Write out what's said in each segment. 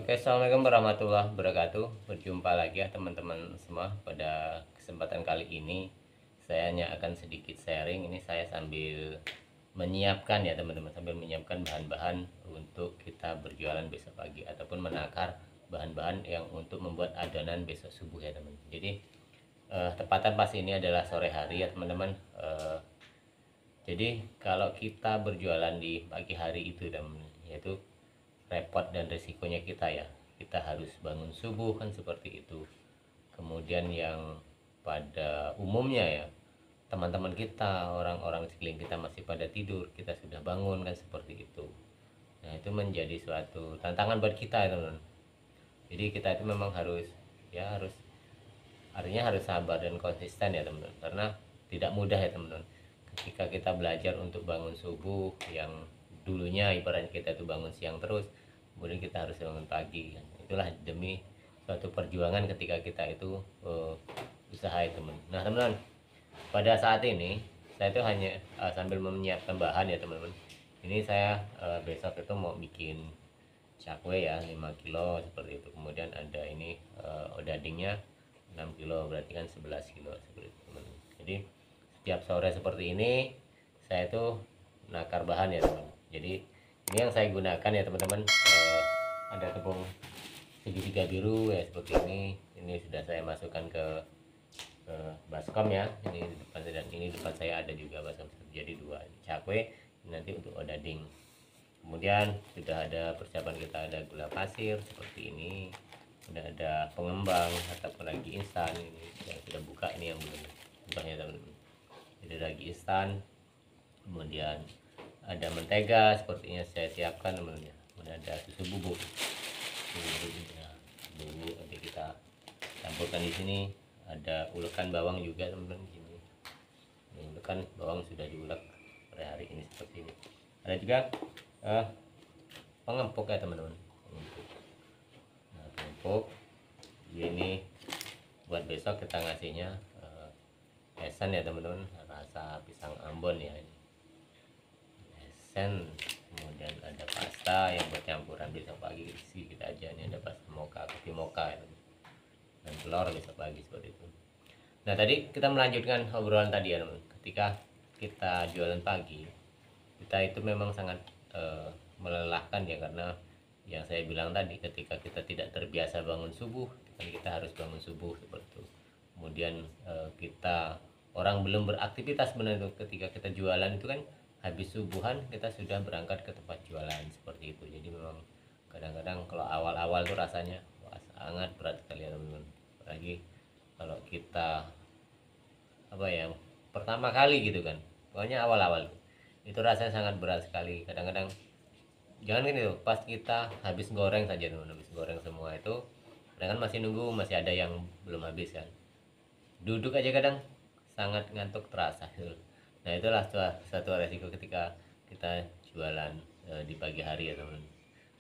Oke, assalamualaikum warahmatullahi wabarakatuh. Berjumpa lagi ya teman-teman semua. Pada kesempatan kali ini saya hanya akan sedikit sharing. Ini saya sambil menyiapkan ya teman-teman, sambil menyiapkan bahan-bahan untuk kita berjualan besok pagi ataupun menakar bahan-bahan yang untuk membuat adonan besok subuh ya teman. Jadi tepatan pas ini adalah sore hari ya teman-teman. Jadi kalau kita berjualan di pagi hari itu teman, yaitu repot dan resikonya kita ya, kita harus bangun subuh kan seperti itu. Kemudian yang pada umumnya ya, teman-teman kita, orang-orang sekeliling kita masih pada tidur, kita sudah bangun kan seperti itu. Nah itu menjadi suatu tantangan buat kita ya teman-teman. Jadi kita itu memang harus, ya harus, artinya harus sabar dan konsisten ya teman-teman, karena tidak mudah ya teman-teman. Ketika kita belajar untuk bangun subuh yang dulunya ibaratnya kita itu bangun siang terus, kemudian kita harus bangun pagi kan. Itulah demi suatu perjuangan ketika kita itu usaha itu teman. Nah teman-teman, pada saat ini saya itu hanya sambil menyiapkan bahan ya teman-teman. Ini saya besok itu mau bikin cakwe ya 5 kilo seperti itu. Kemudian ada ini odadingnya 6 kilo, berarti kan 11 kilo seperti itu teman-teman. Jadi setiap sore seperti ini saya itu nakar bahan ya teman. Jadi ini yang saya gunakan ya teman-teman, ada tepung segitiga biru ya seperti ini sudah saya masukkan ke baskom ya, ini di depan, dan ini di depan saya ada juga baskom, jadi dua cakwe nanti untuk odading. Kemudian sudah ada persiapan, kita ada gula pasir seperti ini, sudah ada pengembang ataupun lagi instan, ini yang sudah buka, ini yang belum bukanya teman-teman. Jadi lagi instan, kemudian ada mentega sepertinya saya siapkan teman-teman. Kemudian ada susu bubuk, bubuk nanti kita campurkan di sini. Ada ulekan bawang juga teman-teman di sini. Ini ulekan bawang sudah diulek pada hari ini seperti ini. Ada juga pengempuk ya teman-teman, pengempuk. Nah, pengempuk ini buat besok kita ngasihnya esen ya teman-teman, rasa pisang Ambon ya ini. Esen, kemudian ada pasta yang buat campuran besok pagi isi kita aja. Ini ada pasta mocha, kopi mocha ya, dan telur besok pagi seperti itu. Nah tadi kita melanjutkan obrolan tadi ya teman. Ketika kita jualan pagi, kita itu memang sangat melelahkan ya, karena yang saya bilang tadi, ketika kita tidak terbiasa bangun subuh kan, kita harus bangun subuh seperti itu. Kemudian kita orang belum beraktivitas benar, ketika kita jualan itu kan habis subuhan kita sudah berangkat ke tempat jualan seperti itu. Jadi memang kadang-kadang kalau awal-awal tuh rasanya wah, sangat berat sekali ya teman-teman. Apalagi kalau kita apa ya, pertama kali gitu kan, pokoknya awal-awal itu rasanya sangat berat sekali. Kadang-kadang jangan gini tuh, pas kita habis goreng saja teman, habis goreng semua itu kadang kan masih nunggu, masih ada yang belum habis kan, duduk aja kadang sangat ngantuk terasa gitu. Nah itulah satu resiko ketika kita jualan di pagi hari ya teman.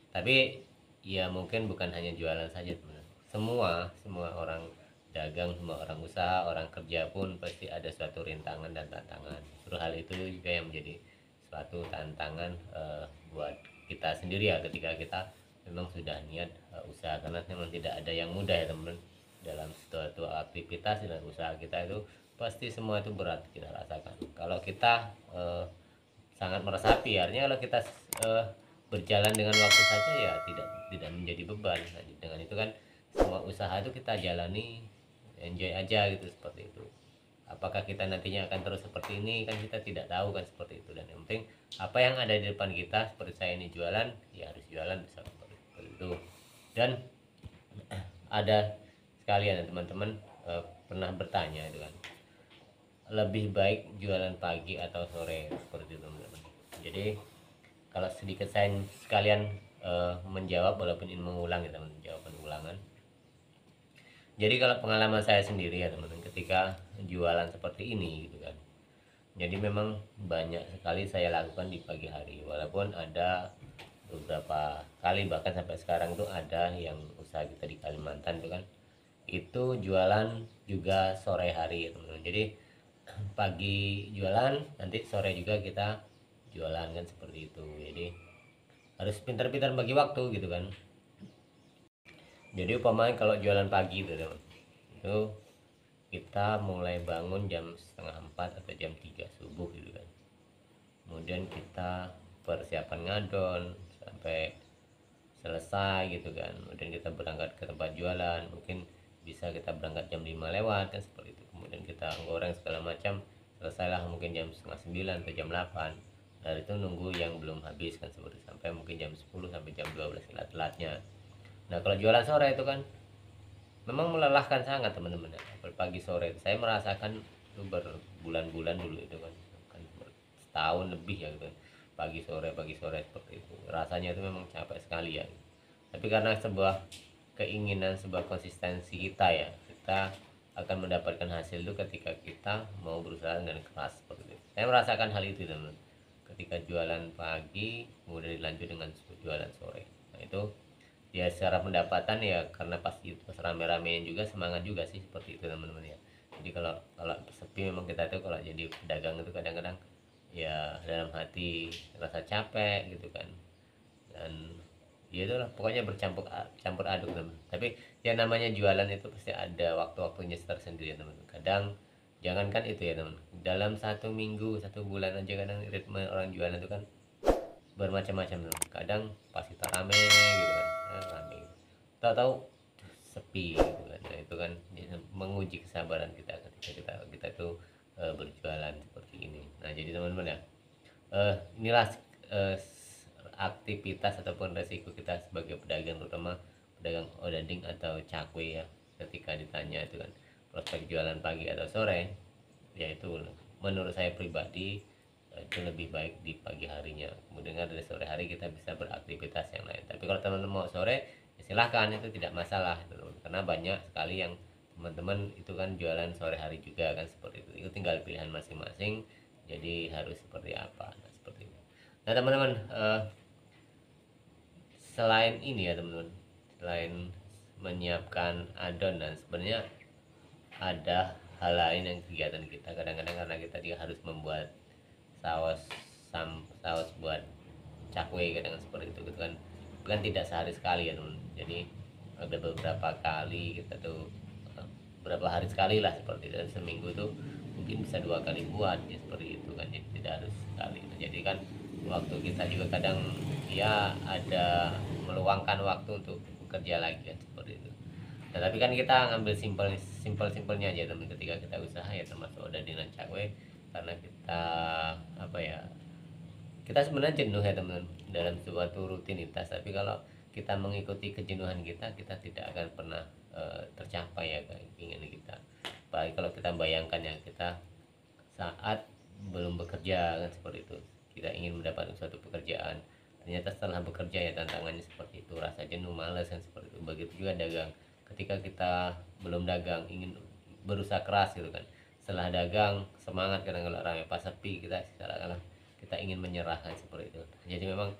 Tapi ya mungkin bukan hanya jualan saja teman, semua orang dagang, semua orang usaha, orang kerja pun pasti ada suatu rintangan dan tantangan. Terus hal itu juga yang menjadi suatu tantangan buat kita sendiri ya, ketika kita memang sudah niat usaha, karena memang tidak ada yang mudah ya teman. Dalam suatu aktivitas dan usaha kita itu pasti semua itu berat kita rasakan. Kalau kita sangat meresapi, artinya kalau kita berjalan dengan waktu saja ya tidak menjadi beban. Nah, dengan itu kan semua usaha itu kita jalani enjoy aja gitu, seperti itu. Apakah kita nantinya akan terus seperti ini kan kita tidak tahu kan, seperti itu. Dan yang penting apa yang ada di depan kita, seperti saya ini jualan ya harus jualan bisa seperti itu. Dan ada sekalian teman-teman pernah bertanya itu kan, lebih baik jualan pagi atau sore seperti itu teman-teman. Jadi kalau sedikit saya sekalian menjawab, walaupun ini mengulang ya teman, jawaban ulangan. Jadi kalau pengalaman saya sendiri ya teman-teman, ketika jualan seperti ini gitu kan, jadi memang banyak sekali saya lakukan di pagi hari, walaupun ada beberapa kali bahkan sampai sekarang tuh ada yang usaha kita di Kalimantan tuh kan, itu jualan juga sore hari ya teman-teman. Jadi pagi jualan, nanti sore juga kita jualan kan, seperti itu. Jadi harus pintar-pintar bagi waktu gitu kan. Jadi umpamanya kalau jualan pagi itu teman, itu kita mulai bangun jam setengah 4 atau jam 3 subuh gitu kan. Kemudian kita persiapan ngadon sampai selesai gitu kan. Kemudian kita berangkat ke tempat jualan, mungkin bisa kita berangkat jam 5 lewat kan seperti itu. Kemudian kita goreng segala macam, selesailah mungkin jam setengah 9 atau jam 8. Dari itu nunggu yang belum habis kan seperti sampai mungkin jam 10 sampai jam 12 telat-telatnya. Nah kalau jualan sore itu kan memang melelahkan sangat teman-teman ya. Pagi sore saya merasakan itu berbulan-bulan dulu itu kan setahun lebih ya gitu, pagi sore seperti itu rasanya itu memang capek sekali ya. Tapi karena sebuah keinginan, sebuah konsistensi kita ya, kita akan mendapatkan hasil itu ketika kita mau berusaha dengan keras seperti itu. Saya merasakan hal itu teman-teman ketika jualan pagi kemudian dilanjut dengan jualan sore. Nah itu ya secara pendapatan ya, karena pasti pas rame-ramein juga semangat juga sih seperti itu teman-teman ya. Jadi kalau kalau sepi memang kita tuh kalau jadi pedagang itu kadang-kadang ya dalam hati rasa capek gitu kan, dan ya itulah pokoknya campur aduk teman. Tapi ya namanya jualan itu pasti ada waktu-waktunya tersendiri teman. Kadang jangankan itu ya teman, dalam satu minggu satu bulan aja kadang ritme orang jualan itu kan bermacam-macam teman. Kadang pas kita rame gitu kan, rame tahu-tahu sepi gitu kan. Nah itu kan menguji kesabaran kita ketika kita tuh berjualan seperti ini. Nah jadi teman-teman ya, inilah aktivitas ataupun resiko kita sebagai pedagang, terutama pedagang odading atau cakwe ya. Ketika ditanya itu kan prospek jualan pagi atau sore, yaitu menurut saya pribadi itu lebih baik di pagi harinya. Kemudian dari sore hari kita bisa beraktivitas yang lain. Tapi kalau teman-teman mau sore ya silahkan, itu tidak masalah teman-teman. Karena banyak sekali yang teman-teman itu kan jualan sore hari juga kan seperti itu. Itu tinggal pilihan masing-masing. Jadi harus seperti apa. Nah seperti itu. Nah teman-teman, selain ini ya teman-teman, selain menyiapkan adon, dan sebenarnya ada hal lain yang kegiatan kita kadang-kadang, karena kita juga harus membuat saus saus buat cakwe kadang seperti itu gitu kan tidak sehari sekali ya teman. Jadi ada beberapa kali kita tuh berapa hari sekali lah seperti itu, dan seminggu tuh mungkin bisa 2 kali buat ya seperti itu kan, jadi tidak harus sekali. Jadi kan waktu kita juga kadang ya ada meluangkan waktu untuk bekerja lagi kan seperti itu. Nah tapi kan kita ngambil simpelnya aja teman, ketika kita usaha ya termasuk udah dengan cakwe, karena kita apa ya, kita sebenarnya jenuh ya teman dalam suatu rutinitas. Tapi kalau kita mengikuti kejenuhan kita tidak akan pernah tercapai ya keinginan kita. Apalagi kalau kita bayangkan ya, kita saat belum bekerja kan seperti itu, kita ingin mendapatkan suatu pekerjaan, ternyata setelah bekerja ya tantangannya seperti itu, rasa jenuh, malas kan seperti itu. Begitu juga dagang, ketika kita belum dagang ingin berusaha keras gitu kan, setelah dagang semangat, kadang kalau ramai pas sepi kita secara kita ingin menyerahkan seperti itu. Jadi memang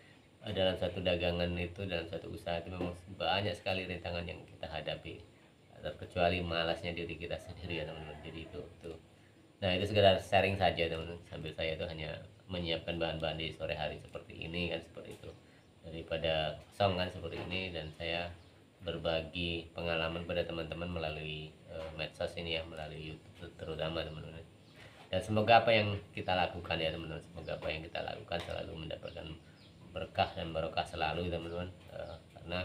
dalam satu dagangan itu, dalam satu usaha itu memang banyak sekali rintangan yang kita hadapi, terkecuali malasnya diri kita sendiri ya teman-teman. Jadi itu tuh. Nah itu sekedar sharing saja teman-teman, sambil saya itu hanya menyiapkan bahan-bahan di sore hari seperti ini kan seperti itu, daripada kosong kan seperti ini. Dan saya berbagi pengalaman pada teman-teman melalui medsos ini ya, melalui YouTube terutama teman-teman. Dan semoga apa yang kita lakukan ya teman-teman, semoga apa yang kita lakukan selalu mendapatkan berkah dan barokah selalu teman-teman. Karena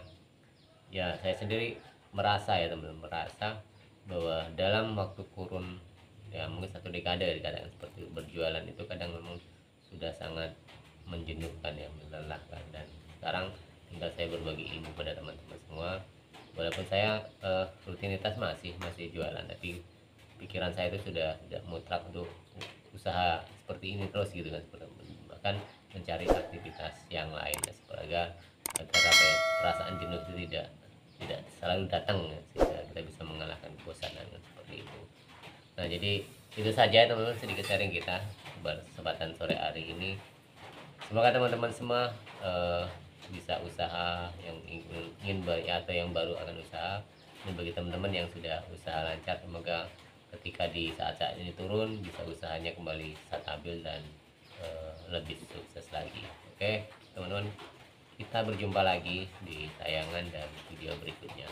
ya saya sendiri merasa ya teman-teman, merasa bahwa dalam waktu kurun ya mungkin 1 dekade dikatakan seperti itu, berjualan itu kadang memang sudah sangat menjenuhkan ya, melelahkan. Dan sekarang tinggal saya berbagi ilmu pada teman-teman semua. Walaupun saya rutinitas masih jualan, tapi pikiran saya itu sudah tidak mutlak untuk usaha seperti ini terus gitu kan, bahkan mencari aktivitas yang lain ya, agar apa ya, perasaan jenuh itu tidak selalu datang ya, sehingga kita bisa mengalahkan kebosanan seperti itu. Nah jadi itu saja teman-teman, sedikit sharing kita kesempatan sore hari ini. Semoga teman-teman semua bisa usaha yang ingin atau yang baru akan usaha. Dan bagi teman-teman yang sudah usaha lancar, semoga ketika di saat-saat ini turun bisa usahanya kembali stabil dan lebih sukses lagi. Oke teman-teman, kita berjumpa lagi di tayangan dan video berikutnya.